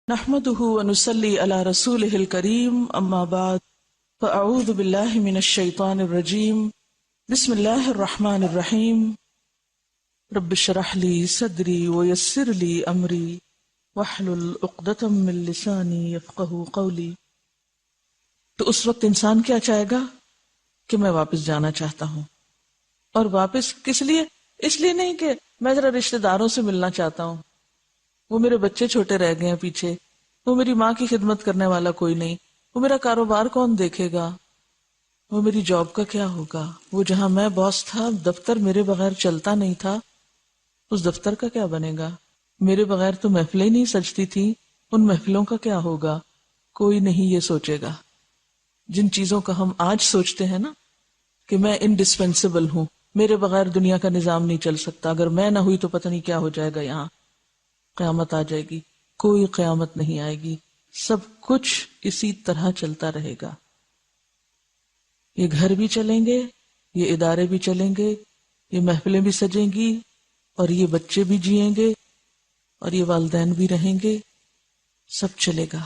نحمده ونصلي على رسوله الكريم اما بعد فاعوذ بالله من الشيطان الرجيم بسم الله الرحمن الرحيم رب اشرح لي صدري ويسر لي امري واحلل عقدة من لساني يفقهوا قولي۔ تو اس وقت انسان کیا چاہے گا کہ میں واپس جانا چاہتا ہوں، اور واپس کس لیے؟ اس لیے نہیں کہ میں ذرا رشتہ داروں سے ملنا چاہتا ہوں، وہ میرے بچے چھوٹے رہ گئے ہیں پیچھے، وہ میری ماں کی خدمت کرنے والا کوئی نہیں، وہ میرا کاروبار کون دیکھے گا، وہ میری جاب کا کیا ہوگا، وہ جہاں میں باس تھا دفتر میرے بغیر چلتا نہیں تھا، اس دفتر کا کیا بنے گا، میرے بغیر تو محفلیں نہیں سجتی تھی، ان محفلوں کا کیا ہوگا، کوئی نہیں یہ سوچے گا۔ جن چیزوں کا ہم آج سوچتے ہیں نا کہ میں انڈسپینسیبل ہوں، میرے بغیر دنیا کا نظام نہیں چل سکتا، اگر میں نہ ہوئی تو پتہ نہیں کیا ہو جائے گا، یہاں قیامت آ جائے گی، کوئی قیامت نہیں آئے گی، سب کچھ اسی طرح چلتا رہے گا۔ یہ گھر بھی چلیں گے، یہ ادارے بھی چلیں گے، یہ محفلیں بھی سجیں گی، اور یہ بچے بھی جئیں گے، اور یہ والدین بھی رہیں گے، سب چلے گا۔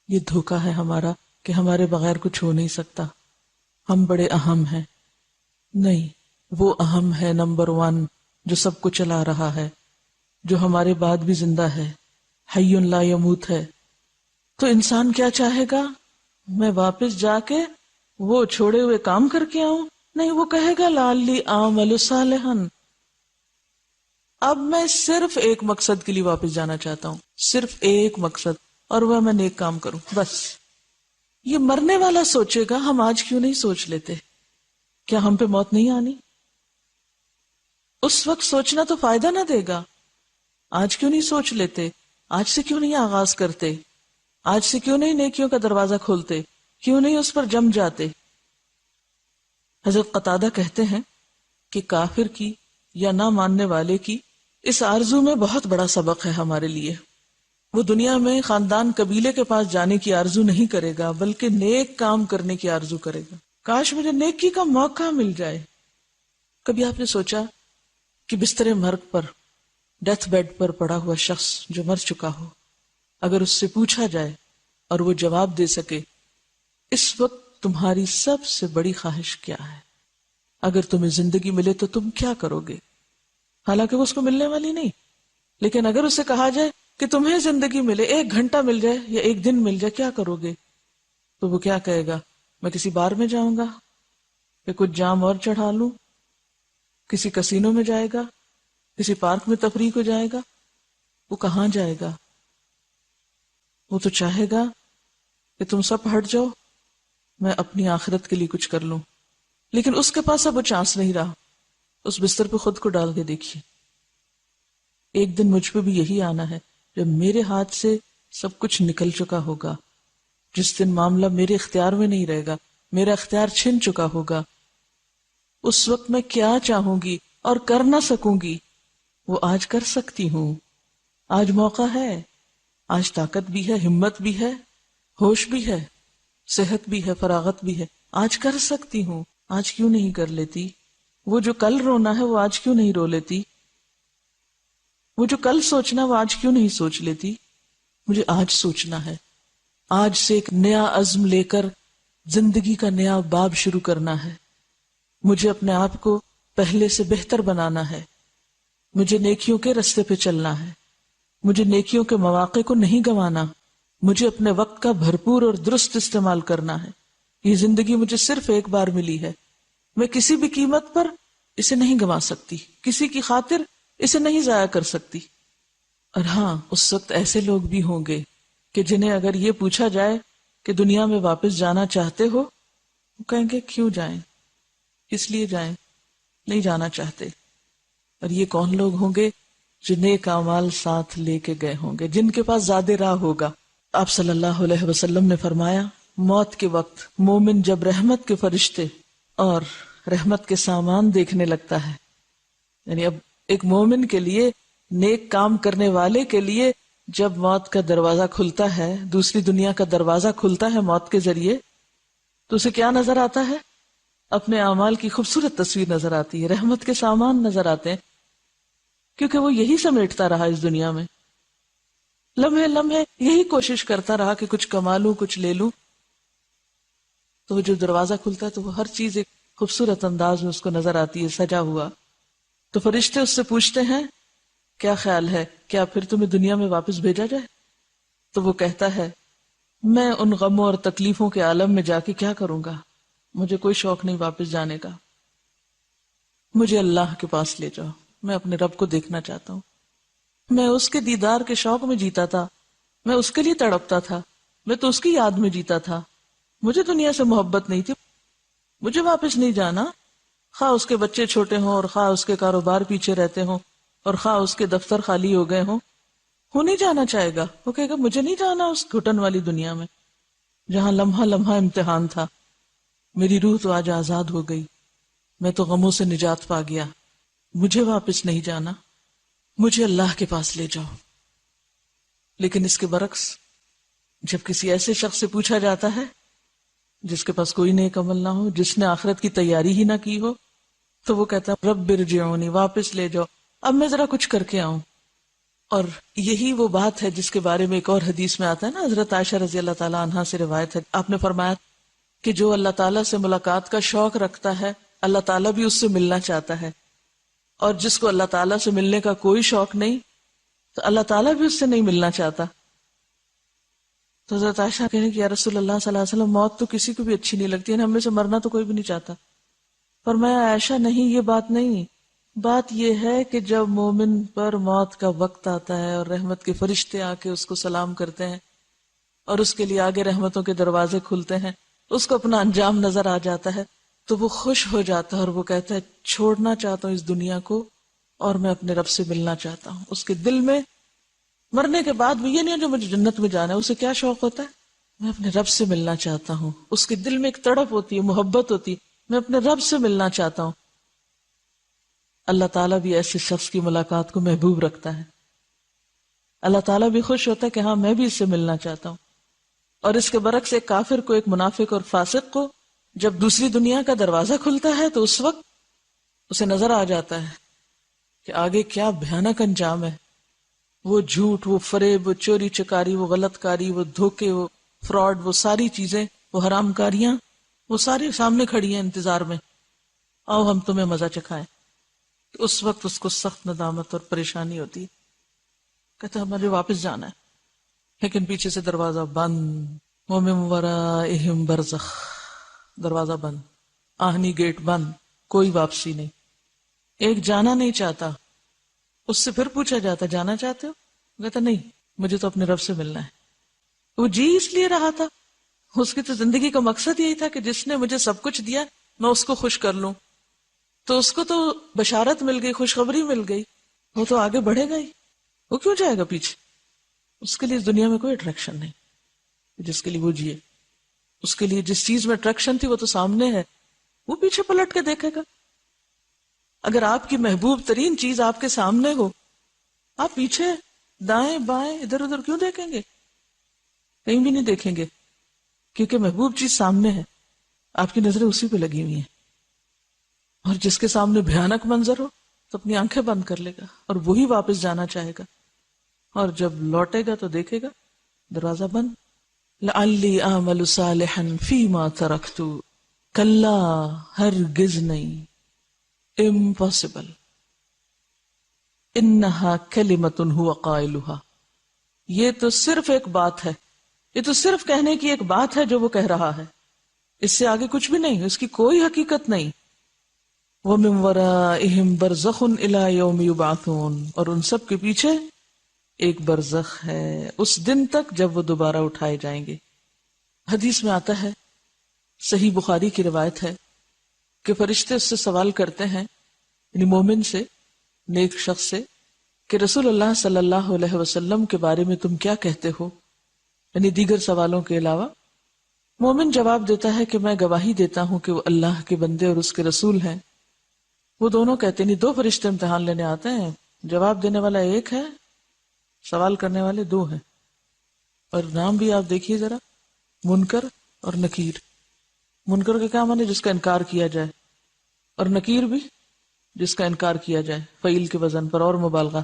یہ دھوکہ ہے ہمارا کہ ہمارے بغیر کچھ ہو نہیں سکتا، ہم بڑے اہم ہیں۔ نہیں، وہ اہم ہے نمبر 1 جو سب کو چلا رہا ہے، جو ہمارے بعد بھی زندہ ہے، حی لا یموت ہے۔ تو انسان کیا چاہے گا؟ میں واپس جا کے وہ چھوڑے ہوئے کام کر کے آؤں؟ نہیں، وہ کہے گا لعلی اعمل صالحا، اب میں صرف ایک مقصد کے لیے واپس جانا چاہتا ہوں، صرف ایک مقصد، اور وہ میں نیک کام کروں بس۔ یہ مرنے والا سوچے گا، ہم آج کیوں نہیں سوچ لیتے؟ کیا ہم پہ موت نہیں آنی؟ اس وقت سوچنا تو فائدہ نہ دے گا، آج کیوں نہیں سوچ لیتے؟ آج سے کیوں نہیں آغاز کرتے؟ آج سے کیوں نہیں نیکیوں کا دروازہ کھولتے؟ کیوں نہیں اس پر جم جاتے؟ حضرت قتادہ کہتے ہیں کہ کافر کی یا نہ ماننے والے کی اس آرزو میں بہت بڑا سبق ہے ہمارے لیے۔ وہ دنیا میں خاندان قبیلے کے پاس جانے کی آرزو نہیں کرے گا، بلکہ نیک کام کرنے کی آرزو کرے گا۔ کاش مجھے نیکی کا موقع مل جائے۔ کبھی آپ نے سوچا کہ بستر مرگ پر، ڈیتھ بیڈ پر پڑا ہوا شخص جو مر چکا ہو، اگر اس سے پوچھا جائے اور وہ جواب دے سکے اس وقت تمہاری سب سے بڑی خواہش کیا ہے، اگر تمہیں زندگی ملے تو تم کیا کرو گے؟ حالانکہ وہ اس کو ملنے والی نہیں، لیکن اگر اسے کہا جائے کہ تمہیں زندگی ملے، 1 گھنٹہ مل جائے یا 1 دن مل جائے، کیا کرو گے؟ تو وہ کیا کہے گا؟ میں کسی بار میں جاؤں گا، یا کچھ جام اور چڑھا لوں، کسی کسینو میں جائے گا، کسی پارک میں تفریح کو جائے گا۔ وہ کہاں جائے گا؟ وہ تو چاہے گا کہ تم سب ہٹ جاؤ، میں اپنی آخرت کے لیے کچھ کر لوں، لیکن اس کے پاس اب وہ چانس نہیں رہا۔ اس بستر پہ خود کو ڈال کے دیکھیے، ایک دن مجھ پہ بھی یہی آنا ہے جب میرے ہاتھ سے سب کچھ نکل چکا ہوگا، جس دن معاملہ میرے اختیار میں نہیں رہے گا، میرا اختیار چھن چکا ہوگا۔ اس وقت میں کیا چاہوں گی اور کر نہ سکوں گی، وہ آج کر سکتی ہوں۔ آج موقع ہے، آج طاقت بھی ہے، ہمت بھی ہے، ہوش بھی ہے، صحت بھی ہے، فراغت بھی ہے، آج کر سکتی ہوں۔ آج کیوں نہیں کر لیتی؟ وہ جو کل رونا ہے وہ آج کیوں نہیں رو لیتی؟ وہ جو کل سوچنا وہ آج کیوں نہیں سوچ لیتی؟ مجھے آج سوچنا ہے، آج سے ایک نیا عزم لے کر زندگی کا نیا باب شروع کرنا ہے۔ مجھے اپنے آپ کو پہلے سے بہتر بنانا ہے، مجھے نیکیوں کے رستے پہ چلنا ہے، مجھے نیکیوں کے مواقع کو نہیں گنوانا، مجھے اپنے وقت کا بھرپور اور درست استعمال کرنا ہے۔ یہ زندگی مجھے صرف ایک بار ملی ہے، میں کسی بھی قیمت پر اسے نہیں گنوا سکتی، کسی کی خاطر اسے نہیں ضائع کر سکتی۔ اور ہاں، اس وقت ایسے لوگ بھی ہوں گے کہ جنہیں اگر یہ پوچھا جائے کہ دنیا میں واپس جانا چاہتے ہو، وہ کہیں گے کیوں جائیں، کس لیے جائیں، نہیں جانا چاہتے۔ اور یہ کون لوگ ہوں گے؟ جو نیک اعمال ساتھ لے کے گئے ہوں گے، جن کے پاس زیادہ راہ ہوگا۔ آپ صلی اللہ علیہ وسلم نے فرمایا، موت کے وقت مومن جب رحمت کے فرشتے اور رحمت کے سامان دیکھنے لگتا ہے، یعنی اب ایک مومن کے لیے، نیک کام کرنے والے کے لیے جب موت کا دروازہ کھلتا ہے، دوسری دنیا کا دروازہ کھلتا ہے موت کے ذریعے، تو اسے کیا نظر آتا ہے؟ اپنے اعمال کی خوبصورت تصویر نظر آتی ہے، رحمت کے سامان نظر آتے ہیں، کیونکہ وہ یہی سمیٹتا رہا اس دنیا میں۔ لمحے لمحے یہی کوشش کرتا رہا کہ کچھ کما لوں، کچھ لے لوں. تو وہ جو دروازہ کھلتا ہے تو وہ ہر چیز ایک خوبصورت انداز میں اس کو نظر آتی ہے، سجا ہوا. تو فرشتے اس سے پوچھتے ہیں کیا خیال ہے، کیا پھر تمہیں دنیا میں واپس بھیجا جائے؟ تو وہ کہتا ہے میں ان غموں اور تکلیفوں کے عالم میں جا کے کیا کروں گا، مجھے کوئی شوق نہیں واپس جانے کا. مجھے اللہ کے پاس لے جاؤ، میں اپنے رب کو دیکھنا چاہتا ہوں. میں اس کے دیدار کے شوق میں جیتا تھا، میں اس کے لیے تڑپتا تھا، میں تو اس کی یاد میں جیتا تھا. مجھے دنیا سے محبت نہیں تھی، مجھے واپس نہیں جانا. خواہ اس کے بچے چھوٹے ہوں اور خواہ اس کے کاروبار پیچھے رہتے ہوں اور خواہ اس کے دفتر خالی ہو گئے ہوں، وہ نہیں جانا چاہے گا. وہ کہے گا مجھے نہیں جانا اس گھٹن والی دنیا میں جہاں لمحہ لمحہ امتحان تھا. میری روح تو آج آزاد ہو گئی، میں تو غموں سے نجات پا گیا، مجھے واپس نہیں جانا، مجھے اللہ کے پاس لے جاؤ. لیکن اس کے برعکس جب کسی ایسے شخص سے پوچھا جاتا ہے جس کے پاس کوئی نیک عمل نہ ہو، جس نے آخرت کی تیاری ہی نہ کی ہو، تو وہ کہتا ہے رب ارجعونی، واپس لے جاؤ، اب میں ذرا کچھ کر کے آؤں. اور یہی وہ بات ہے جس کے بارے میں ایک اور حدیث میں آتا ہے نا، حضرت عائشہ رضی اللہ تعالیٰ عنہا سے روایت ہے، آپ نے فرمایا کہ جو اللہ تعالیٰ سے ملاقات کا شوق رکھتا ہے اللہ تعالیٰ بھی اس سے ملنا چاہتا ہے، اور جس کو اللہ تعالیٰ سے ملنے کا کوئی شوق نہیں تو اللہ تعالیٰ بھی اس سے نہیں ملنا چاہتا. تو حضرت عائشہ کہنے کہ یا رسول اللہ صلی اللہ علیہ وسلم موت تو کسی کو بھی اچھی نہیں لگتی ہے، ہم میں سے مرنا تو کوئی بھی نہیں چاہتا. فرمایا عائشہ نہیں، یہ بات نہیں، بات یہ ہے کہ جب مومن پر موت کا وقت آتا ہے اور رحمت کے فرشتے آ کے اس کو سلام کرتے ہیں اور اس کے لیے آگے رحمتوں کے دروازے کھلتے ہیں، اس کو اپنا انجام نظر آ جاتا ہے تو وہ خوش ہو جاتا ہے اور وہ کہتا ہے چھوڑنا چاہتا ہوں اس دنیا کو اور میں اپنے رب سے ملنا چاہتا ہوں. اس کے دل میں مرنے کے بعد بھی یہ نہیں ہے جو مجھے جنت میں جانا ہے، اسے کیا شوق ہوتا ہے، میں اپنے رب سے ملنا چاہتا ہوں. اس کے دل میں ایک تڑپ ہوتی ہے، محبت ہوتی ہے، میں اپنے رب سے ملنا چاہتا ہوں. اللہ تعالیٰ بھی ایسے شخص کی ملاقات کو محبوب رکھتا ہے. اللہ تعالیٰ بھی خوش ہوتا ہے کہ ہاں میں بھی اس سے ملنا چاہتا ہوں. اور اس کے برعکس ایک کافر کو، ایک منافق اور فاسق کو جب دوسری دنیا کا دروازہ کھلتا ہے تو اس وقت اسے نظر آ جاتا ہے کہ آگے کیا بھیانک انجام ہے. وہ جھوٹ، وہ فریب، وہ چوری چکاری، وہ غلط کاری، وہ دھوکے، وہ فراڈ، وہ ساری چیزیں، وہ حرام کاریاں، وہ سارے سامنے کھڑی ہیں انتظار میں، آؤ ہم تمہیں مزہ چکھائیں. تو اس وقت اس کو سخت ندامت اور پریشانی ہوتی ہے، کہتا ہے مجھے واپس جانا ہے. لیکن پیچھے سے دروازہ بند، وَمِن وَرَائِهِمْ بَرْزَخٌ، دروازہ بند، آہنی گیٹ بند، کوئی واپسی نہیں. ایک جانا نہیں چاہتا، اس سے پھر پوچھا جاتا جانا چاہتے ہو؟ کہتا نہیں، مجھے تو اپنے رب سے ملنا ہے. وہ جی اس لیے رہا تھا، اس کی تو زندگی کا مقصد یہی تھا کہ جس نے مجھے سب کچھ دیا میں اس کو خوش کر لوں. تو اس کو تو بشارت مل گئی، خوشخبری مل گئی، وہ تو آگے بڑھے گا ہی، وہ کیوں جائے گا پیچھے؟ اس کے لیے اس دنیا میں کوئی اٹریکشن نہیں جس کے لیے وہ جیے. اس کے لیے جس چیز میں اٹریکشن تھی وہ تو سامنے ہے، وہ پیچھے پلٹ کے دیکھے گا. اگر آپ کی محبوب ترین چیز آپ کے سامنے ہو، آپ پیچھے دائیں بائیں ادھر ادھر کیوں دیکھیں گے؟ کہیں بھی نہیں دیکھیں گے، کیونکہ محبوب چیز سامنے ہے، آپ کی نظریں اسی پہ لگی ہوئی ہیں. اور جس کے سامنے بھیانک منظر ہو تو اپنی آنکھیں بند کر لے گا اور وہی واپس جانا چاہے گا، اور جب لوٹے گا تو دیکھے گا دروازہ بند. لعلی اعمل صالحا فیما ترکت، کلا ہرگز نہیں، امپاسبل، انہا کلمۃ ہوا قائلہا، یہ تو صرف ایک بات ہے، یہ تو صرف کہنے کی ایک بات ہے جو وہ کہہ رہا ہے، اس سے آگے کچھ بھی نہیں، اس کی کوئی حقیقت نہیں. وَمِن وَرَائِهِمْ بَرْزَخٌ إِلَى يَوْمِ يُبْعَثُونَ، اور ان سب کے پیچھے ایک برزخ ہے اس دن تک جب وہ دوبارہ اٹھائے جائیں گے. حدیث میں آتا ہے، صحیح بخاری کی روایت ہے کہ فرشتے اس سے سوال کرتے ہیں، یعنی مومن سے، نیک شخص سے، کہ رسول اللہ صلی اللہ علیہ وسلم کے بارے میں تم کیا کہتے ہو، یعنی دیگر سوالوں کے علاوہ. مومن جواب دیتا ہے کہ میں گواہی دیتا ہوں کہ وہ اللہ کے بندے اور اس کے رسول ہیں. وہ دونوں کہتے ہیں، دو فرشتے امتحان لینے آتے ہیں، جواب دینے والا ایک ہے، سوال کرنے والے دو ہیں. اور نام بھی آپ دیکھیے ذرا، منکر اور نکیر. منکر کا کیا معنی؟ جس کا انکار کیا جائے، اور نکیر بھی جس کا انکار کیا جائے، فعیل کے وزن پر اور مبالغہ.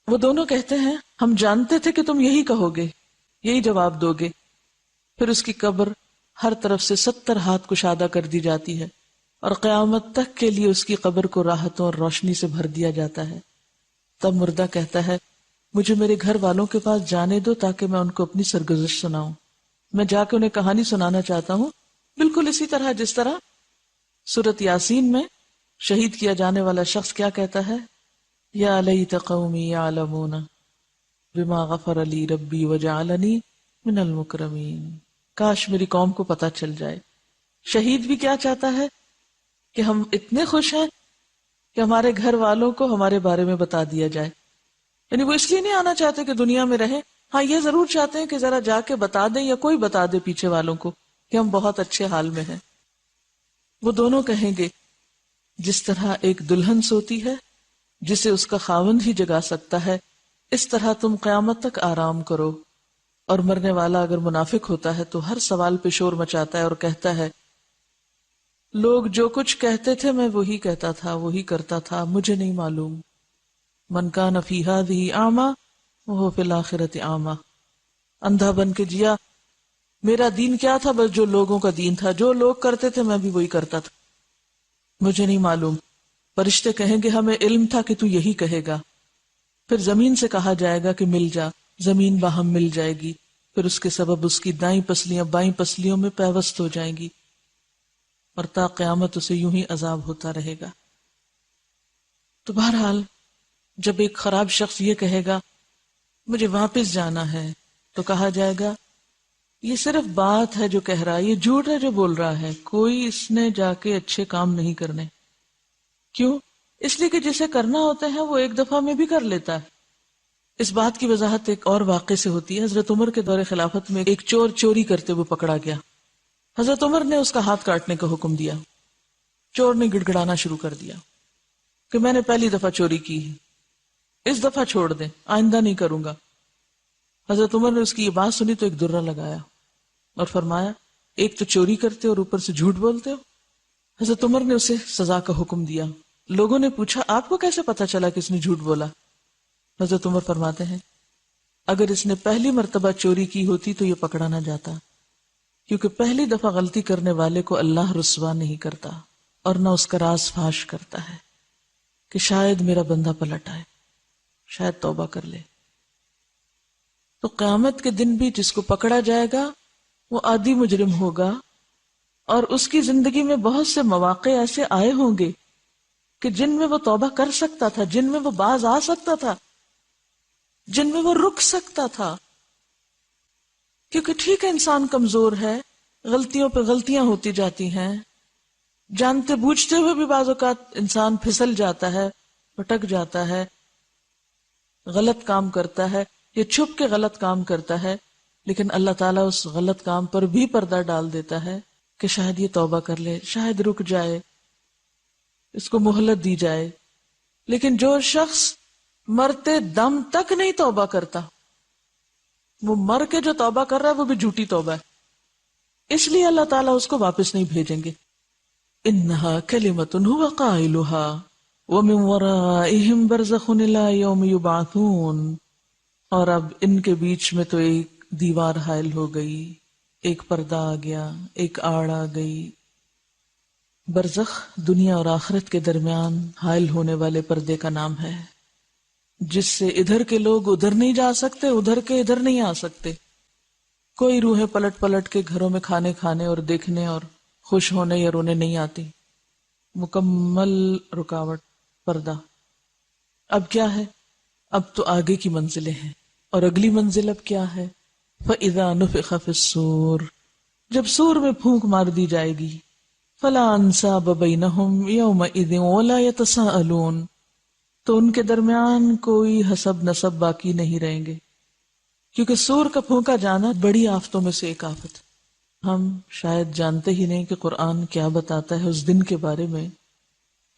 وہ دونوں کہتے ہیں ہم جانتے تھے کہ تم یہی کہو گے، یہی جواب دو گے۔ پھر اس کی قبر ہر طرف سے 70 ہاتھ کشادہ کر دی جاتی ہے اور قیامت تک کے لیے اس کی قبر کو راحتوں اور روشنی سے بھر دیا جاتا ہے۔ تب مردہ کہتا ہے مجھے میرے گھر والوں کے پاس جانے دو تاکہ میں ان کو اپنی سرگزشت سناؤں، میں جا کے انہیں کہانی سنانا چاہتا ہوں، بالکل اسی طرح جس طرح سورۃ یاسین میں شہید کیا جانے والا شخص کیا کہتا ہے، یا لیت قومی یعلمون بما غفر لی ربی وجعلنی من المکرمین، کاش میری قوم کو پتہ چل جائے۔ شہید بھی کیا چاہتا ہے کہ ہم اتنے خوش ہیں کہ ہمارے گھر والوں کو ہمارے بارے میں بتا دیا جائے، یعنی وہ اس لیے نہیں آنا چاہتے کہ دنیا میں رہیں، ہاں یہ ضرور چاہتے ہیں کہ ذرا جا کے بتا دیں یا کوئی بتا دے پیچھے والوں کو کہ ہم بہت اچھے حال میں ہیں۔ وہ دونوں کہیں گے جس طرح ایک دلہن سوتی ہے جسے اس کا خاوند ہی جگا سکتا ہے، اس طرح تم قیامت تک آرام کرو۔ اور مرنے والا اگر منافق ہوتا ہے تو ہر سوال پہ شور مچاتا ہے اور کہتا ہے لوگ جو کچھ کہتے تھے میں وہی کہتا تھا، وہی کرتا تھا، مجھے نہیں معلوم۔ من کان فی ہذہ اعمی وہو فی الآخرۃ اعمی، اندھا بن کے جیا، میرا دین کیا تھا؟ بس جو لوگوں کا دین تھا، جو لوگ کرتے تھے میں بھی وہی کرتا تھا، مجھے نہیں معلوم۔ فرشتے کہیں گے ہمیں علم تھا کہ تو یہی کہے گا۔ پھر زمین سے کہا جائے گا کہ مل جا، زمین باہم مل جائے گی، پھر اس کے سبب اس کی دائیں پسلیاں بائیں پسلیوں میں پیوست ہو جائیں گی اور تا قیامت اسے یوں ہی عذاب ہوتا رہے گا۔ تو بہرحال جب ایک خراب شخص یہ کہے گا مجھے واپس جانا ہے تو کہا جائے گا یہ صرف بات ہے جو کہہ رہا ہے، یہ جھوٹ ہے جو بول رہا ہے، کوئی اس نے جا کے اچھے کام نہیں کرنے۔ کیوں؟ اس لیے کہ جسے کرنا ہوتا ہے وہ ایک دفعہ میں بھی کر لیتا ہے۔ اس بات کی وضاحت ایک اور واقعے سے ہوتی ہے۔ حضرت عمر کے دور خلافت میں ایک چور چوری کرتے ہوئے پکڑا گیا، حضرت عمر نے اس کا ہاتھ کاٹنے کا حکم دیا۔ چور نے گڑ گڑانا شروع کر دیا کہ میں نے پہلی دفعہ چوری کی ہے، اس دفعہ چھوڑ دیں، آئندہ نہیں کروں گا۔ حضرت عمر نے اس کی یہ بات سنی تو ایک درہ لگایا اور فرمایا ایک تو چوری کرتے اور اوپر سے جھوٹ بولتے ہو۔ حضرت عمر نے اسے سزا کا حکم دیا۔ لوگوں نے پوچھا آپ کو کیسے پتا چلا کہ اس نے جھوٹ بولا؟ حضرت عمر فرماتے ہیں اگر اس نے پہلی مرتبہ چوری کی ہوتی تو یہ پکڑا نہ جاتا، کیونکہ پہلی دفعہ غلطی کرنے والے کو اللہ رسوا نہیں کرتا اور نہ اس کا راز فاش کرتا ہے کہ شاید میرا بندہ پلٹ آئے، شاید توبہ کر لے۔ تو قیامت کے دن بھی جس کو پکڑا جائے گا وہ عادی مجرم ہوگا، اور اس کی زندگی میں بہت سے مواقع ایسے آئے ہوں گے کہ جن میں وہ توبہ کر سکتا تھا، جن میں وہ باز آ سکتا تھا، جن میں وہ رک سکتا تھا، کیونکہ ٹھیک ہے انسان کمزور ہے، غلطیوں پہ غلطیاں ہوتی جاتی ہیں، جانتے بوجھتے ہوئے بھی بعض اوقات انسان پھسل جاتا ہے، پھٹک جاتا ہے، غلط کام کرتا ہے یا چھپ کے غلط کام کرتا ہے، لیکن اللہ تعالیٰ اس غلط کام پر بھی پردہ ڈال دیتا ہے کہ شاید یہ توبہ کر لے، شاید رک جائے، اس کو مہلت دی جائے۔ لیکن جو شخص مرتے دم تک نہیں توبہ کرتا، وہ مر کے جو توبہ کر رہا ہے وہ بھی جھوٹی توبہ ہے، اس لیے اللہ تعالیٰ اس کو واپس نہیں بھیجیں گے۔ انہا کلمۃ ھو قائلھا ومن ورائہم برزخ الی یوم یبعثون، اور اب ان کے بیچ میں تو ایک دیوار حائل ہو گئی، ایک پردہ آ گیا، ایک آڑ آ گئی۔ برزخ دنیا اور آخرت کے درمیان حائل ہونے والے پردے کا نام ہے، جس سے ادھر کے لوگ ادھر نہیں جا سکتے، ادھر کے ادھر نہیں آ سکتے۔ کوئی روحیں پلٹ پلٹ کے گھروں میں کھانے اور دیکھنے اور خوش ہونے یا رونے نہیں آتی، مکمل رکاوٹ، پردہ۔ اب کیا ہے؟ اب تو آگے کی منزلیں ہیں، اور اگلی منزل اب کیا ہے؟ فَإِذَا نُفِخَ فِي الصُّورِ، جب سور میں پھونک مار دی جائے گی، فَلَا أَنْسَابَ بَيْنَهُمْ يَوْمَئِذٍ وَلَا يَتَسَاءَلُونَ، تو ان کے درمیان کوئی حسب نسب باقی نہیں رہیں گے، کیونکہ سور کا پھونکا جانا بڑی آفتوں میں سے ایک آفت۔ ہم شاید جانتے ہی نہیں کہ قرآن کیا بتاتا ہے اس دن کے بارے میں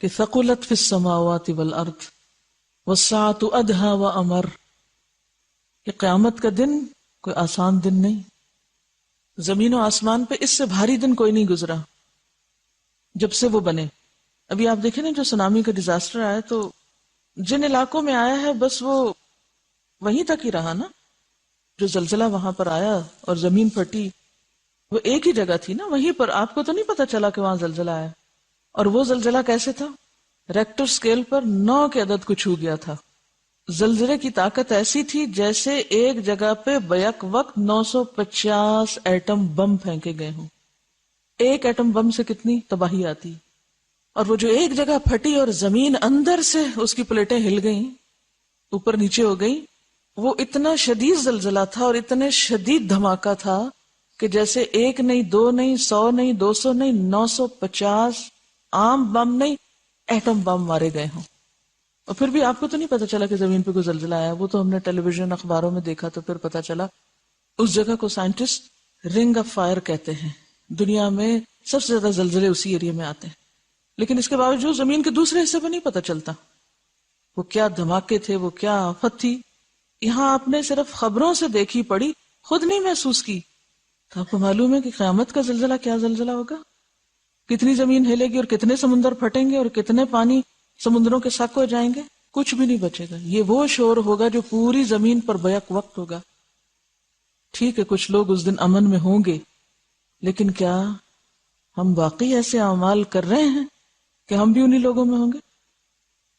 کہ ثقلت فی السماوات والارض والساعة ادہا وامر، کہ قیامت کا دن کوئی آسان دن نہیں، زمین و آسمان پہ اس سے بھاری دن کوئی نہیں گزرا جب سے وہ بنے۔ ابھی آپ دیکھیں نا جو سونامی کا ڈیزاسٹر آیا تو جن علاقوں میں آیا ہے بس وہ وہیں تک ہی رہا نا. جو زلزلہ وہاں پر آیا اور زمین پھٹی وہ ایک ہی جگہ تھی نا, وہیں پر. آپ کو تو نہیں پتا چلا کہ وہاں زلزلہ آیا. اور وہ زلزلہ کیسے تھا؟ ریکٹر سکیل پر 9 کے عدد کو چھو گیا تھا. زلزلے کی طاقت ایسی تھی جیسے ایک جگہ پہ بیک وقت 950 ایٹم بم پھینکے گئے ہوں. ایک ایٹم بم سے کتنی تباہی آتی. اور وہ جو ایک جگہ پھٹی اور زمین اندر سے اس کی پلیٹیں ہل گئیں, اوپر نیچے ہو گئی, وہ اتنا شدید زلزلہ تھا اور اتنے شدید دھماکہ تھا کہ جیسے ایک نہیں, 2 نہیں, 100 نہیں, 200 نہیں, 950 عام بم نہیں, ایٹم بم مارے گئے ہوں. اور پھر بھی آپ کو تو نہیں پتا چلا کہ زمین پہ کوئی زلزلہ آیا. وہ تو ہم نے ٹیلی ویژن اخباروں میں دیکھا تو پھر پتا چلا. اس جگہ کو سائنٹسٹ رنگ آف فائر کہتے ہیں. دنیا میں سب سے زیادہ زلزلے اسی ایریا میں آتے ہیں. لیکن اس کے باوجود زمین کے دوسرے حصے پہ نہیں پتا چلتا وہ کیا دھماکے تھے, وہ کیا آفت تھی. یہاں آپ نے صرف خبروں سے دیکھی پڑھی, خود نہیں محسوس کی. تو آپ کو معلوم ہے کہ قیامت کا زلزلہ کیا زلزلہ ہوگا, کتنی زمین ہلے گی اور کتنے سمندر پھٹیں گے اور کتنے پانی سمندروں کے سک ہو جائیں گے, کچھ بھی نہیں بچے گا. یہ وہ شور ہوگا جو پوری زمین پر بیک وقت ہوگا. ٹھیک ہے کچھ لوگ اس دن امن میں ہوں گے, لیکن کیا ہم واقعی ایسے اعمال کر رہے ہیں کہ ہم بھی انہی لوگوں میں ہوں گے,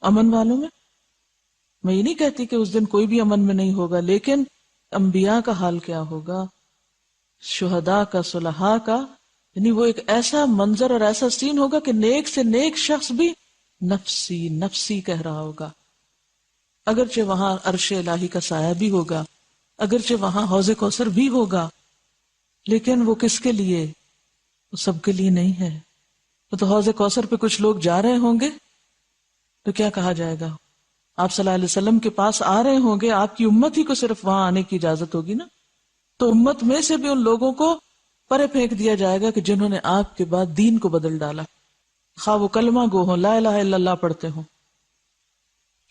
امن والوں میں؟ میں یہ نہیں کہتی کہ اس دن کوئی بھی امن میں نہیں ہوگا, لیکن انبیاء کا حال کیا ہوگا, شہداء کا, صلحاء کا. یعنی وہ ایک ایسا منظر اور ایسا سین ہوگا کہ نیک سے نیک شخص بھی نفسی نفسی کہہ رہا ہوگا. اگرچہ وہاں عرش الہی کا سایہ بھی ہوگا, اگرچہ وہاں حوض کوثر بھی ہوگا, لیکن وہ کس کے لیے؟ وہ سب کے لیے نہیں ہے. وہ تو حوض کوثر پہ کچھ لوگ جا رہے ہوں گے تو کیا کہا جائے گا؟ آپ صلی اللہ علیہ وسلم کے پاس آ رہے ہوں گے, آپ کی امت ہی کو صرف وہاں آنے کی اجازت ہوگی نا. تو امت میں سے بھی ان لوگوں کو پرے پھینک دیا جائے گا کہ جنہوں نے آپ کے بعد دین کو بدل ڈالا, خواہ وہ کلمہ گو ہوں, لا الہ الا اللہ پڑھتے ہوں.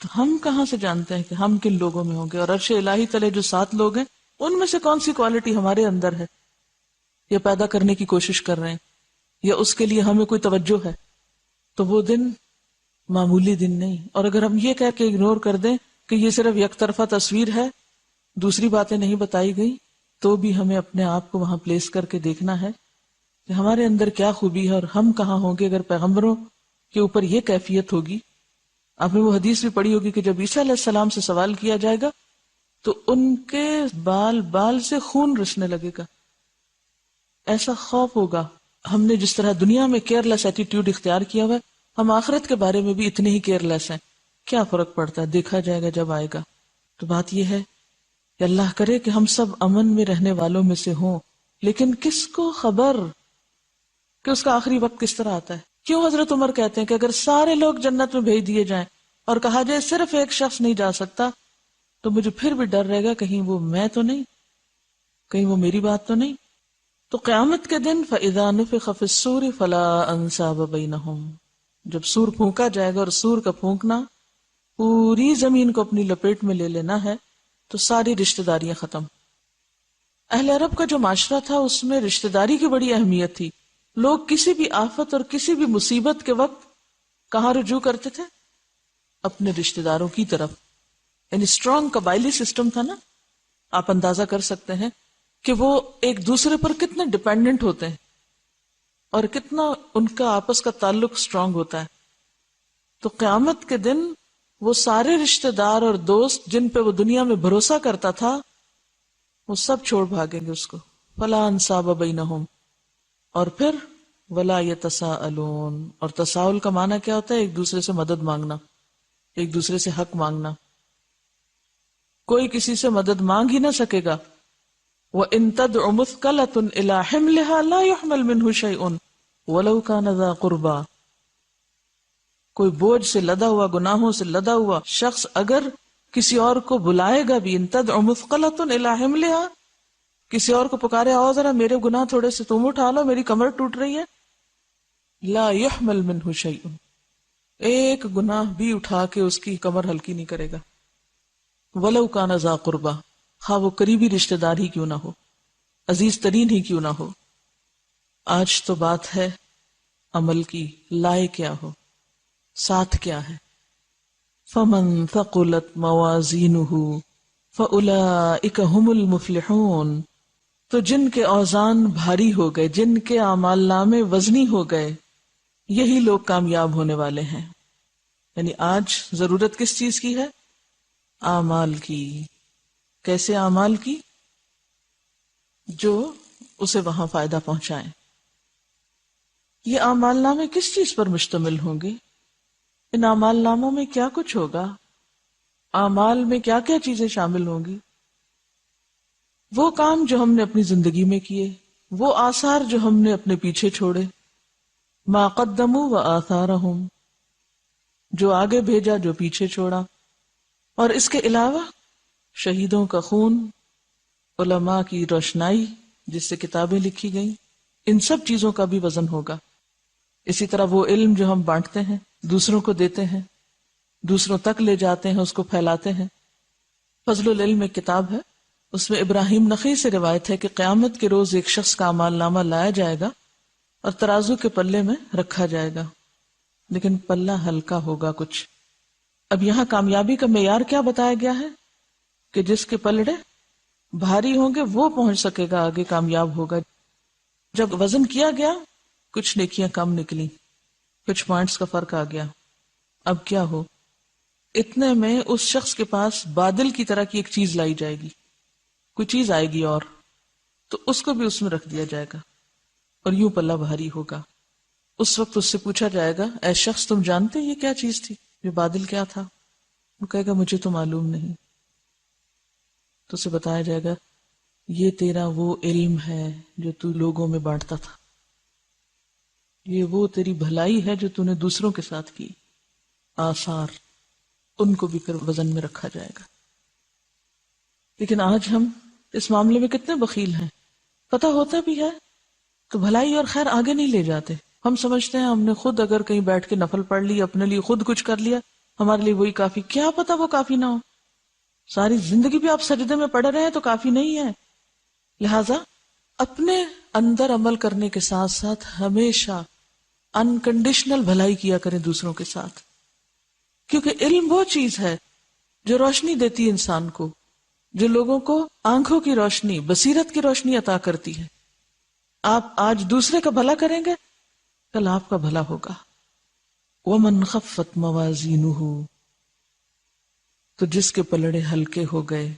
تو ہم کہاں سے جانتے ہیں کہ ہم کن لوگوں میں ہوں گے؟ اور عرش الہی تلے جو 7 لوگ ہیں ان میں سے کون سی کوالٹی ہمارے اندر ہے یا پیدا کرنے کی کوشش کر رہے ہیں, یا اس کے لیے ہمیں کوئی توجہ ہے؟ تو وہ دن معمولی دن نہیں. اور اگر ہم یہ کہہ کے اگنور کر دیں کہ یہ صرف یک طرفہ تصویر ہے, دوسری باتیں نہیں بتائی گئی, تو بھی ہمیں اپنے آپ کو وہاں پلیس کر کے دیکھنا ہے کہ ہمارے اندر کیا خوبی ہے اور ہم کہاں ہوں گے اگر پیغمبروں کے اوپر یہ کیفیت ہوگی. آپ نے وہ حدیث بھی پڑھی ہوگی کہ جب عیسیٰ علیہ السلام سے سوال کیا جائے گا تو ان کے بال بال سے خون رسنے لگے گا. ایسا خوف ہوگا. ہم نے جس طرح دنیا میں کیئر لیس ایٹیٹیوڈ اختیار کیا ہوا ہے, ہم آخرت کے بارے میں بھی اتنے ہی کیئر لیس ہیں. کیا فرق پڑتا ہے, دیکھا جائے گا جب آئے گا. تو بات یہ ہے کہ اللہ کرے کہ ہم سب امن میں رہنے والوں میں سے ہوں, لیکن کس کو خبر کہ اس کا آخری وقت کس طرح آتا ہے. کیوں حضرت عمر کہتے ہیں کہ اگر سارے لوگ جنت میں بھیج دیے جائیں اور کہا جائے صرف ایک شخص نہیں جا سکتا, تو مجھے پھر بھی ڈر رہے گا کہیں وہ میں تو نہیں, کہیں وہ میری بات تو نہیں. تو قیامت کے دن فَإِذَا نُفِخَ فِي الصُّورِ فَلَا أَنْسَابَ بَيْنَهُمْ, جب سور پھونکا جائے گا, اور سور کا پھونکنا پوری زمین کو اپنی لپیٹ میں لے لینا ہے, تو ساری رشتہ داریاں ختم. اہل عرب کا جو معاشرہ تھا اس میں رشتہ داری کی بڑی اہمیت تھی. لوگ کسی بھی آفت اور کسی بھی مصیبت کے وقت کہاں رجوع کرتے تھے؟ اپنے رشتہ داروں کی طرف. یعنی اسٹرانگ قبائلی سسٹم تھا نا. آپ اندازہ کر سکتے ہیں کہ وہ ایک دوسرے پر کتنے ڈیپینڈنٹ ہوتے ہیں اور کتنا ان کا آپس کا تعلق اسٹرانگ ہوتا ہے. تو قیامت کے دن وہ سارے رشتہ دار اور دوست جن پہ وہ دنیا میں بھروسہ کرتا تھا وہ سب چھوڑ بھاگیں گے اس کو. فَلَا أَنْسَابَ بَيْنَهُمْ, اور پھر وَلَا يَتَسَاءَلُونَ. اور تساؤل کا معنی کیا ہوتا ہے؟ ایک دوسرے سے مدد مانگنا, ایک دوسرے سے حق مانگنا. کوئی کسی سے مدد مانگ ہی نہ سکے گا. وَإِن تَدْعُ مُثْقَلَةٌ إِلَىٰ حِمْلِهَا لَا يُحْمَلْ مِنْهُ شَيْءٌ وَلَوْ كَانَ ذَا قُرْبَىٰ. کوئی بوجھ سے لدا ہوا, گناہوں سے لدا ہوا شخص اگر کسی اور کو بلائے گا بھی, ان تدعو مثقلۃ الی حملھا, کسی اور کو پکارے, آؤ ذرا میرے گناہ تھوڑے سے تم اٹھا لو, میری کمر ٹوٹ رہی ہے, لا یحمل منہ شیء, ایک گناہ بھی اٹھا کے اس کی کمر ہلکی نہیں کرے گا. ولو کان ذا قربا, خواہ وہ قریبی رشتہ دار ہی کیوں نہ ہو, عزیز ترین ہی کیوں نہ ہو. آج تو بات ہے عمل کی, لائے کیا ہو, ساتھ کیا ہے. فمن ثقلت موازینہ فَأُولَئِكَ هُمُ الْمُفْلِحُونَ، تو جن کے اوزان بھاری ہو گئے، جن کے اعمال نامے وزنی ہو گئے، یہی لوگ کامیاب ہونے والے ہیں۔ یعنی آج ضرورت کس چیز کی ہے؟ اعمال کی۔ کیسے اعمال کی؟ جو اسے وہاں فائدہ پہنچائیں۔ یہ اعمال نامے کس چیز پر مشتمل ہوں گے؟ ان اعمال ناموں میں کیا کچھ ہوگا؟ اعمال میں کیا کیا چیزیں شامل ہوں گی؟ وہ کام جو ہم نے اپنی زندگی میں کیے، وہ آثار جو ہم نے اپنے پیچھے چھوڑے، ما قدموا و آثارہم، جو آگے بھیجا جو پیچھے چھوڑا، اور اس کے علاوہ شہیدوں کا خون، علماء کی روشنائی جس سے کتابیں لکھی گئیں، ان سب چیزوں کا بھی وزن ہوگا۔ اسی طرح وہ علم جو ہم بانٹتے ہیں، دوسروں کو دیتے ہیں، دوسروں تک لے جاتے ہیں، اس کو پھیلاتے ہیں۔ فضل العلم ایک کتاب ہے، اس میں ابراہیم نخعی سے روایت ہے کہ قیامت کے روز ایک شخص کا اعمال نامہ لایا جائے گا اور ترازو کے پلے میں رکھا جائے گا، لیکن پلہ ہلکا ہوگا کچھ۔ اب یہاں کامیابی کا معیار کیا بتایا گیا ہے؟ کہ جس کے پلڑے بھاری ہوں گے وہ پہنچ سکے گا آگے، کامیاب ہوگا۔ جب وزن کیا گیا، کچھ نیکیاں کم نکلی، کچھ پوائنٹس کا فرق آ گیا۔ اب کیا ہو؟ اتنے میں اس شخص کے پاس بادل کی طرح کی ایک چیز لائی جائے گی، کوئی چیز آئے گی اور تو اس کو بھی اس میں رکھ دیا جائے گا اور یوں پلہ بھاری ہوگا۔ اس وقت اس سے پوچھا جائے گا، اے شخص تم جانتے یہ کیا چیز تھی؟ یہ بادل کیا تھا؟ وہ کہے گا مجھے تو معلوم نہیں۔ تو اسے بتایا جائے گا یہ تیرا وہ علم ہے جو تو لوگوں میں بانٹتا تھا، یہ وہ تیری بھلائی ہے جو تو نے دوسروں کے ساتھ کی۔ آثار ان کو بھی پھر وزن میں رکھا جائے گا۔ لیکن آج ہم اس معاملے میں کتنے بخیل ہیں، پتہ ہوتا بھی ہے تو بھلائی اور خیر آگے نہیں لے جاتے۔ ہم سمجھتے ہیں ہم نے خود اگر کہیں بیٹھ کے نفل پڑھ لی، اپنے لیے خود کچھ کر لیا، ہمارے لیے وہی کافی۔ کیا پتا وہ کافی نہ ہو، ساری زندگی بھی آپ سجدے میں پڑے رہے ہیں تو کافی نہیں ہے۔ لہذا اپنے اندر عمل کرنے کے ساتھ ساتھ ہمیشہ انکنڈیشنل بھلائی کیا کریں دوسروں کے ساتھ، کیونکہ علم وہ چیز ہے جو روشنی دیتی ہے انسان کو، جو لوگوں کو آنکھوں کی روشنی، بصیرت کی روشنی عطا کرتی ہے۔ آپ آج دوسرے کا بھلا کریں گے، کل آپ کا بھلا ہوگا۔ وَمَنْ خَفَّتْ مَوَازِينُهُ، تو جس کے پلڑے ہلکے ہو گئے،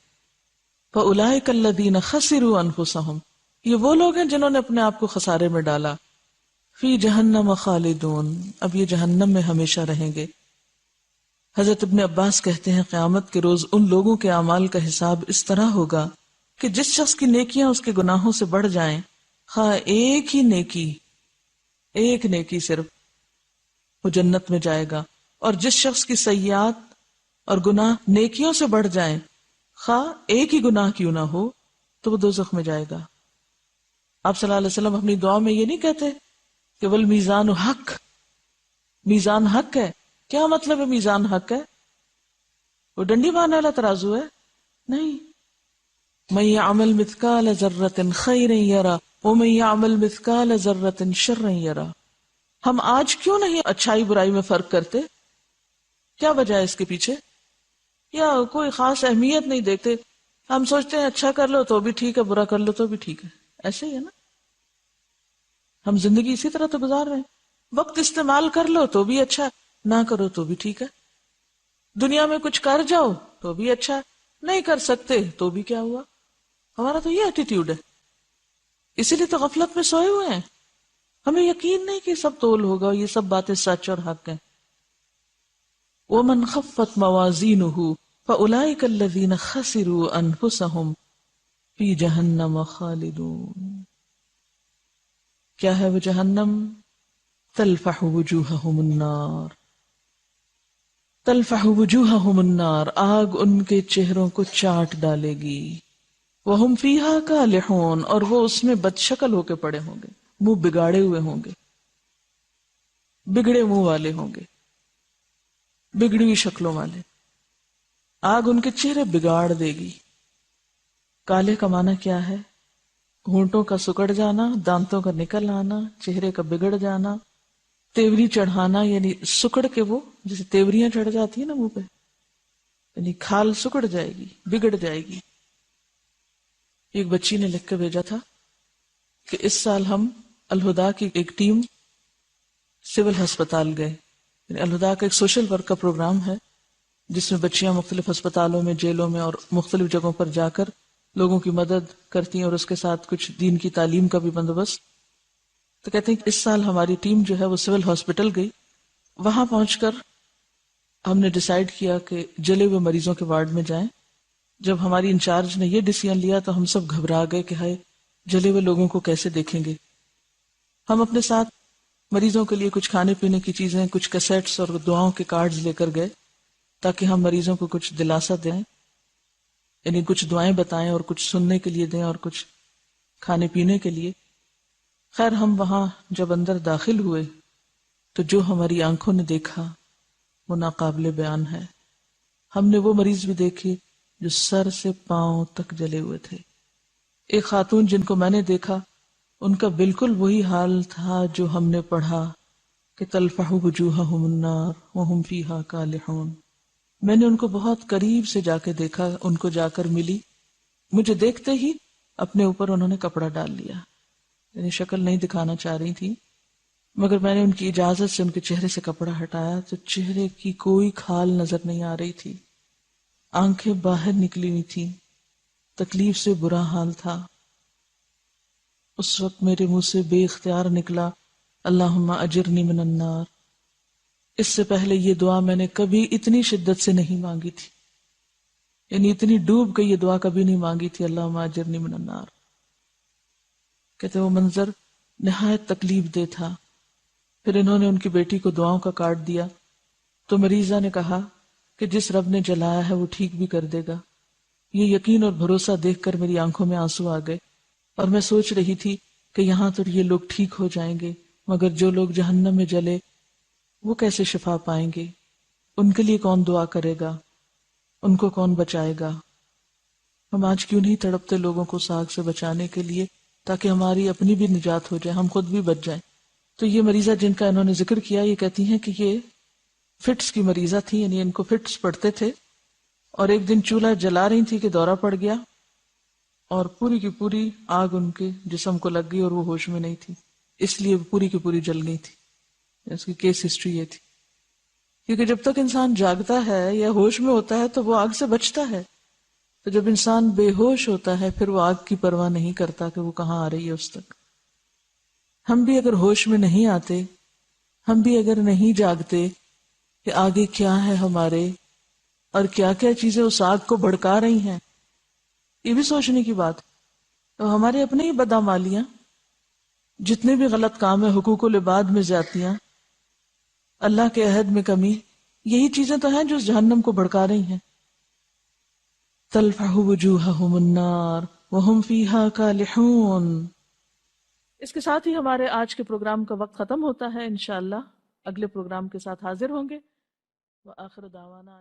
فَأُولَئِكَ الَّذِينَ خَسِرُوا أَنفُسَهُمْ، یہ وہ لوگ ہیں جنہوں نے اپنے آپ کو خسارے میں ڈالا۔ فی جہنم خالدون، اب یہ جہنم میں ہمیشہ رہیں گے۔ حضرت ابن عباس کہتے ہیں قیامت کے روز ان لوگوں کے اعمال کا حساب اس طرح ہوگا کہ جس شخص کی نیکیاں اس کے گناہوں سے بڑھ جائیں، خواہ ایک ہی نیکی، ایک نیکی صرف، وہ جنت میں جائے گا، اور جس شخص کی سیئات اور گناہ نیکیوں سے بڑھ جائیں، خواہ ایک ہی گناہ کیوں نہ ہو، تو وہ دوزخ میں جائے گا۔ آپ صلی اللہ علیہ وسلم اپنی دعا میں یہ نہیں کہتے کہ والمیزان حق، میزان حق ہے۔ کیا مطلب ہے میزان حق ہے؟ وہ ڈنڈی مارنے والا ترازو ہے؟ نہیں۔ من یعمل مثقال ذرۃ خیرا یرا ومن یعمل مثقال ذرۃ شرا یرا۔ ہم آج کیوں نہیں اچھائی برائی میں فرق کرتے؟ کیا وجہ ہے اس کے پیچھے؟ یا کوئی خاص اہمیت نہیں دیکھتے، ہم سوچتے ہیں اچھا کر لو تو بھی ٹھیک ہے، برا کر لو تو بھی ٹھیک ہے۔ ایسے ہی ہے نا، ہم زندگی اسی طرح تو گزار رہے ہیں۔ وقت استعمال کر لو تو بھی اچھا، نہ کرو تو بھی ٹھیک ہے۔ دنیا میں کچھ کر جاؤ تو بھی اچھا ہے، نہیں کر سکتے تو بھی کیا ہوا؟ ہمارا تو یہ ایٹیٹیوڈ ہے، اسی لیے تو غفلت میں سوئے ہوئے ہیں۔ ہمیں یقین نہیں کہ سب تول ہوگا، یہ سب باتیں سچ اور حق ہیں۔ وَمَنْ خَفَّتْ مَوَازِينُهُ فَأُولَئِكَ الَّذِينَ خَسِرُوا أَنفُسَهُمْ فِي جَهَنَّمَ خَالِدُونَ۔ کیا ہے وہ جہنم؟ تلفح وجوہہم النار، تلفح وجوہہم النار، آگ ان کے چہروں کو چاٹ ڈالے گی۔ وہم فیہا کالحون، اور وہ اس میں بد شکل ہو کے پڑے ہوں گے، منہ بگاڑے ہوئے ہوں گے، بگڑے منہ والے ہوں گے، بگڑی ہوئی شکلوں والے۔ آگ ان کے چہرے بگاڑ دے گی۔ کالے کا معنی کیا ہے؟ ہونٹوں کا سکڑ جانا، دانتوں کا نکل آنا، چہرے کا بگڑ جانا، تیوری چڑھانا، یعنی سکڑ کے وہ جیسے تیوریاں چڑھ جاتی ہیں نا منہ پہ، یعنی کھال سکڑ جائے گی، بگڑ جائے گی۔ ایک بچی نے لکھ کے بھیجا تھا کہ اس سال ہم الہدا کی ایک ٹیم سول ہسپتال گئے، یعنی الہدا کا ایک سوشل ورک کا پروگرام ہے جس میں بچیاں مختلف ہسپتالوں میں، جیلوں میں اور مختلف جگہوں پر جا کر لوگوں کی مدد کرتی ہیں، اور اس کے ساتھ کچھ دین کی تعلیم کا بھی بندوبست۔ تو کہتے ہیں کہ اس سال ہماری ٹیم جو ہے وہ سول ہاسپٹل گئی۔ وہاں پہنچ کر ہم نے ڈیسائیڈ کیا کہ جلے ہوئے مریضوں کے وارڈ میں جائیں۔ جب ہماری انچارج نے یہ ڈیسیژن لیا تو ہم سب گھبرا گئے کہ ہائے جلے ہوئے لوگوں کو کیسے دیکھیں گے۔ ہم اپنے ساتھ مریضوں کے لیے کچھ کھانے پینے کی چیزیں، کچھ کیسٹس اور دعاؤں کے کارڈز لے کر گئے تاکہ ہم مریضوں کو کچھ دلاسا دیں، یعنی کچھ دعائیں بتائیں اور کچھ سننے کے لیے دیں اور کچھ کھانے پینے کے لیے۔ خیر ہم وہاں جب اندر داخل ہوئے تو جو ہماری آنکھوں نے دیکھا وہ ناقابل بیان ہے۔ ہم نے وہ مریض بھی دیکھے جو سر سے پاؤں تک جلے ہوئے تھے۔ ایک خاتون جن کو میں نے دیکھا ان کا بالکل وہی حال تھا جو ہم نے پڑھا کہ تلفح وجوہہم النار وہم فیہا کالحون۔ میں نے ان کو بہت قریب سے جا کے دیکھا، ان کو جا کر ملی، مجھے دیکھتے ہی اپنے اوپر انہوں نے کپڑا ڈال لیا، یعنی شکل نہیں دکھانا چاہ رہی تھی، مگر میں نے ان کی اجازت سے ان کے چہرے سے کپڑا ہٹایا تو چہرے کی کوئی کھال نظر نہیں آ رہی تھی، آنکھیں باہر نکلی ہوئی تھی، تکلیف سے برا حال تھا۔ اس وقت میرے منہ سے بے اختیار نکلا اللہم اجرنی من النار۔ اس سے پہلے یہ دعا میں نے کبھی اتنی شدت سے نہیں مانگی تھی، یعنی اتنی ڈوب کے یہ دعا کبھی نہیں مانگی تھی، اللہم اجرنی من النار۔ کہتے وہ منظر نہایت تکلیف دہ تھا۔ پھر انہوں نے ان کی بیٹی کو دعاؤں کا کارڈ دیا تو مریضہ نے کہا کہ جس رب نے جلایا ہے وہ ٹھیک بھی کر دے گا۔ یہ یقین اور بھروسہ دیکھ کر میری آنکھوں میں آنسو آ گئے، اور میں سوچ رہی تھی کہ یہاں تو یہ لوگ ٹھیک ہو جائیں گے، مگر جو لوگ جہنم میں جلے وہ کیسے شفا پائیں گے؟ ان کے لیے کون دعا کرے گا؟ ان کو کون بچائے گا؟ ہم آج کیوں نہیں تڑپتے لوگوں کو اس آگ سے بچانے کے لیے تاکہ ہماری اپنی بھی نجات ہو جائے، ہم خود بھی بچ جائیں۔ تو یہ مریضہ جن کا انہوں نے ذکر کیا، یہ کہتی ہیں کہ یہ فٹس کی مریضہ تھی، یعنی ان کو فٹس پڑتے تھے، اور ایک دن چولہا جلا رہی تھی کہ دورہ پڑ گیا اور پوری کی پوری آگ ان کے جسم کو لگ گئی اور وہ ہوش میں نہیں تھی، اس لیے پوری کی پوری جل گئی تھی۔ اس کی کیس ہسٹری یہ تھی، کیونکہ جب تک انسان جاگتا ہے یا ہوش میں ہوتا ہے تو وہ آگ سے بچتا ہے، تو جب انسان بے ہوش ہوتا ہے پھر وہ آگ کی پرواہ نہیں کرتا کہ وہ کہاں آ رہی ہے اس تک۔ ہم بھی اگر ہوش میں نہیں آتے، ہم بھی اگر نہیں جاگتے کہ آگے کیا ہے ہمارے اور کیا کیا چیزیں اس آگ کو بھڑکا رہی ہیں، یہ بھی سوچنے کی بات۔ تو ہمارے اپنے ہی بدعمالیاں، جتنے بھی غلط کام ہیں، حقوق العباد میں زیادتیاں، اللہ کے عہد میں کمی، یہی چیزیں تو ہیں جو اس جہنم کو بھڑکا رہی ہیں۔ تلفح وجوہہم النار وہم فیہا کالحون۔ اس کے ساتھ ہی ہمارے آج کے پروگرام کا وقت ختم ہوتا ہے، انشاءاللہ اگلے پروگرام کے ساتھ حاضر ہوں گے۔ وآخر دعوانا